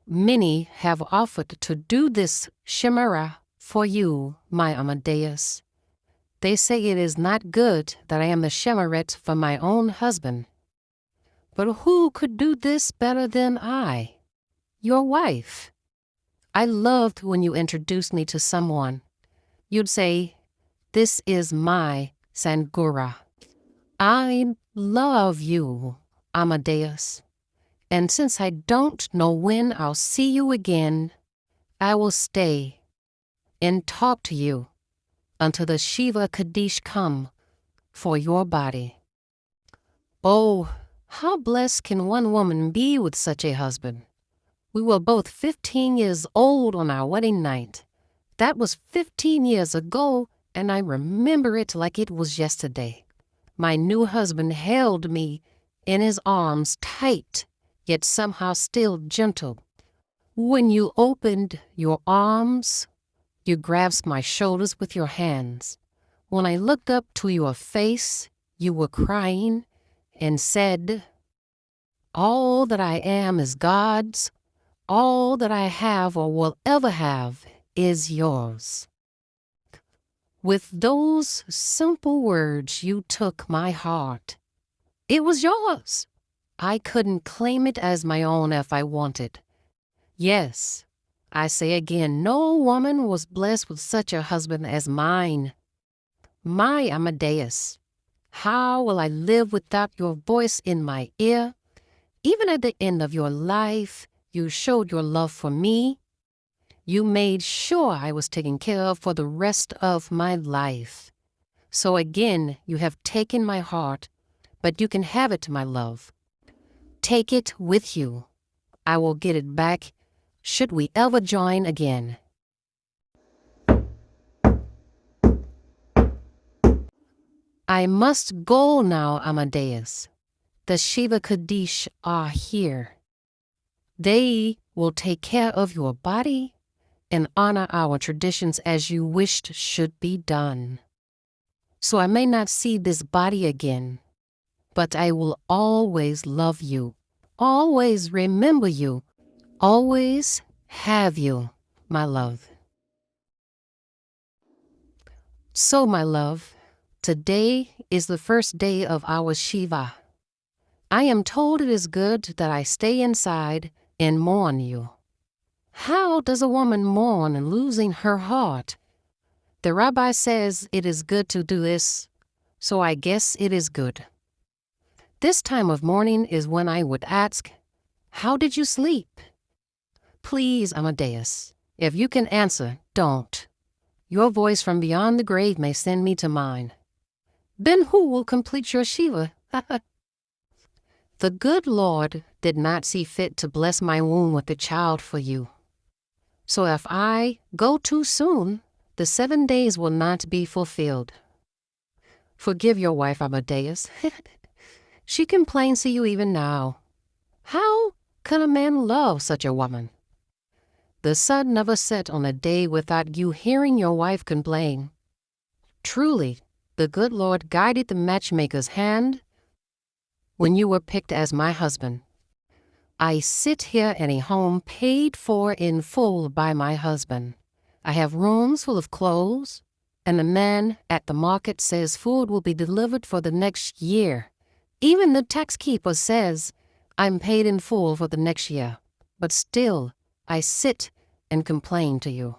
Many have offered to do this chimera for you, my Amadeus. They say it is not good that I am the chimerette for my own husband. But who could do this better than I, your wife? I loved when you introduced me to someone. You'd say, "This is my Sangura." I love you, Amadeus. And since I don't know when I'll see you again, I will stay and talk to you until the Shiva Kaddish come for your body. Oh, how blessed can one woman be with such a husband? We were both 15 years old on our wedding night. That was 15 years ago, and I remember it like it was yesterday. My new husband held me in his arms tight, yet somehow still gentle. When you opened your arms, you grasped my shoulders with your hands. When I looked up to your face, you were crying and said, "All that I am is God's. All that I have or will ever have is yours." With those simple words, you took my heart. It was yours. I couldn't claim it as my own if I wanted. Yes, I say again, no woman was blessed with such a husband as mine. My Amadeus, how will I live without your voice in my ear? Even at the end of your life, you showed your love for me. You made sure I was taken care of for the rest of my life. So again, you have taken my heart, but you can have it, my love. Take it with you. I will get it back should we ever join again. I must go now, Amadeus. The Shiva Kaddish are here. They will take care of your body and honor our traditions as you wished should be done. So I may not see this body again, but I will always love you, always remember you, always have you, my love. So, my love, today is the first day of our Shiva. I am told it is good that I stay inside and mourn you. How does a woman mourn losing her heart? The rabbi says it is good to do this, so I guess it is good. This time of mourning is when I would ask, "How did you sleep?" Please, Amadeus, if you can answer, don't. Your voice from beyond the grave may send me to mine. Then who will complete your Shiva? The good Lord did not see fit to bless my womb with a child for you. So if I go too soon, the 7 days will not be fulfilled. Forgive your wife, Amadeus. She complains to you even now. How can a man love such a woman? The sun never set on a day without you hearing your wife complain. Truly, the good Lord guided the matchmaker's hand when you were picked as my husband. I sit here in a home paid for in full by my husband. I have rooms full of clothes, and the man at the market says food will be delivered for the next year. Even the tax keeper says I'm paid in full for the next year, but still I sit and complain to you.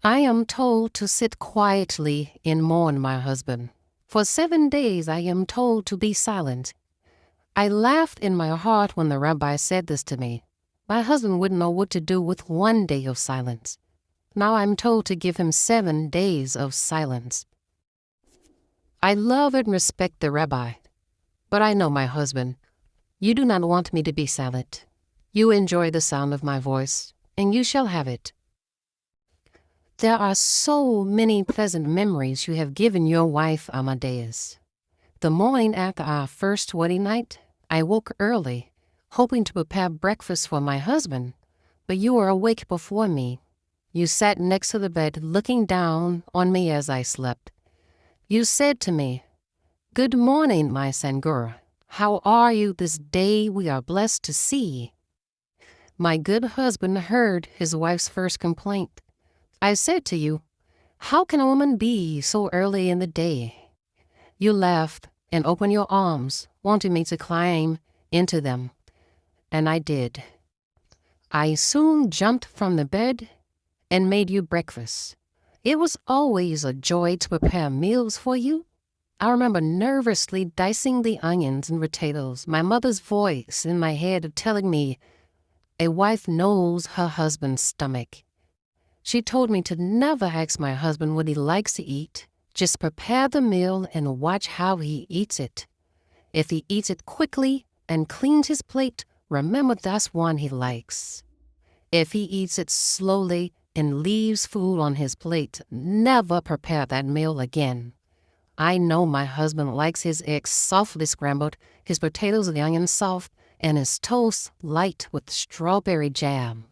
I am told to sit quietly and mourn my husband. For 7 days I am told to be silent. I laughed in my heart when the rabbi said this to me. My husband wouldn't know what to do with 1 day of silence. Now I'm told to give him 7 days of silence. I love and respect the rabbi, but I know my husband. You do not want me to be silent. You enjoy the sound of my voice, and you shall have it. There are so many pleasant memories you have given your wife, Amadeus. The morning after our first wedding night, I woke early, hoping to prepare breakfast for my husband, but you were awake before me. You sat next to the bed, looking down on me as I slept. You said to me, "Good morning, my Sangura. How are you this day we are blessed to see?" My good husband heard his wife's first complaint. I said to you, how can a woman be so early in the day? You laughed and opened your arms, wanting me to climb into them, and I did. I soon jumped from the bed and made you breakfast. It was always a joy to prepare meals for you. I remember nervously dicing the onions and potatoes, my mother's voice in my head telling me, a wife knows her husband's stomach. She told me to never ask my husband what he likes to eat. Just prepare the meal and watch how he eats it. If he eats it quickly and cleans his plate, remember that's one he likes. If he eats it slowly and leaves food on his plate, never prepare that meal again. I know my husband likes his eggs softly scrambled, his potatoes and onions soft, and his toast light with strawberry jam.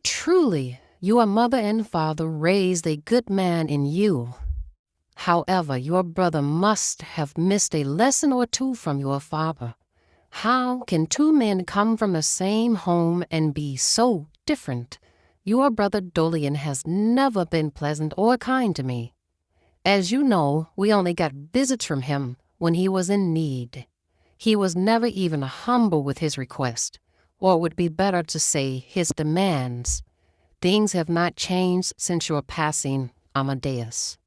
Truly, your mother and father raised a good man in you. However, your brother must have missed a lesson or two from your father. How can two men come from the same home and be so different? Your brother Dolian has never been pleasant or kind to me. As you know, we only got visits from him when he was in need. He was never even humble with his request, or it would be better to say his demands. Things have not changed since your passing, Amadeus.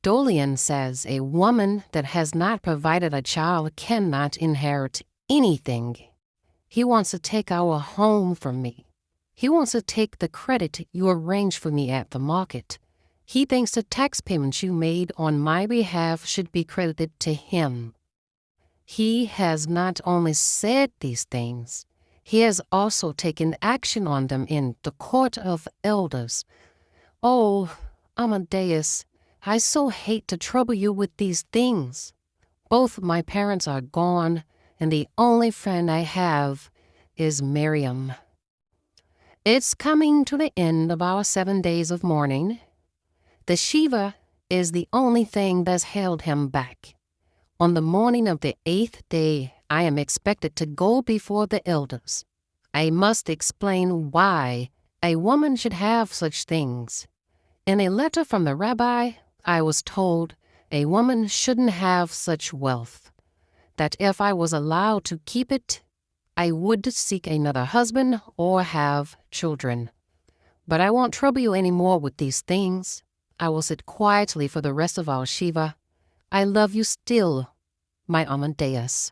Dolian says a woman that has not provided a child cannot inherit anything. He wants to take our home from me. He wants to take the credit you arranged for me at the market. He thinks the tax payments you made on my behalf should be credited to him. He has not only said these things, he has also taken action on them in the court of elders. Oh, Amadeus, I so hate to trouble you with these things. Both my parents are gone, and the only friend I have is Miriam. It's coming to the end of our 7 days of mourning. The Shiva is the only thing that's held him back. On the morning of the 8th day, I am expected to go before the elders. I must explain why a woman should have such things. In a letter from the rabbi, I was told a woman shouldn't have such wealth, that if I was allowed to keep it, I would seek another husband or have children. But I won't trouble you any more with these things. I will sit quietly for the rest of our Shiva. I love you still, my Amadeus.